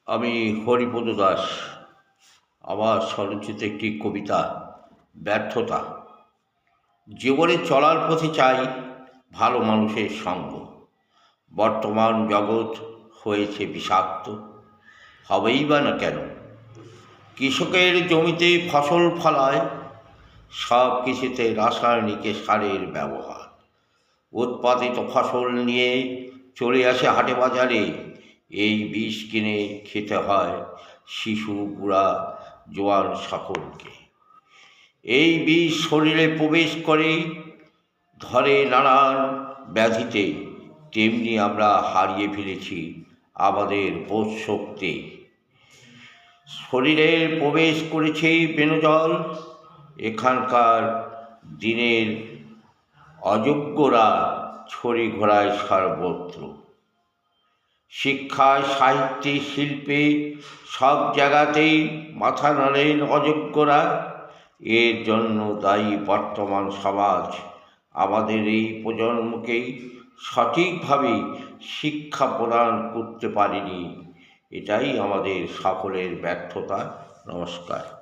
আমি হরিপদ দাস। আমার স্বরচিত একটি কবিতা ব্যর্থতা। জীবনে চলার পথে চাই ভালো মানুষের সঙ্গ। বর্তমান জগৎ হয়েছে বিষাক্ত, হবেই বা না কেন? কৃষকের জমিতে ফসল ফলায়, সব কিছুতে রাসায়নিক সারের ব্যবহার। উৎপাদিত ফসল নিয়ে চলে আসে হাটে বাজারে, এই বিষ কিনে খেতে হয় শিশু, বুড়া, জোয়ান সকলকে। এই বিষ শরীরে প্রবেশ করে, ধরে নানান ব্যাধিতে। তেমনি আমরা হারিয়ে ফেলেছি আমাদের বোধ শক্তি। শরীরে প্রবেশ করেছে বেনজল, এখানকার দিনের অযোগ্যরা ছড়ি ঘোরায় সর্বত্র। শিক্ষায়, সাহিত্যে, শিল্পে সব জায়গাতেই মাথা নাড়েন অযোগ্যরা। এর জন্য দায়ী বর্তমান সমাজ। আমাদের এই প্রজন্মকেই সঠিকভাবে শিক্ষা প্রদান করতে পারেনি। এটাই আমাদের সকলের ব্যর্থতা। নমস্কার।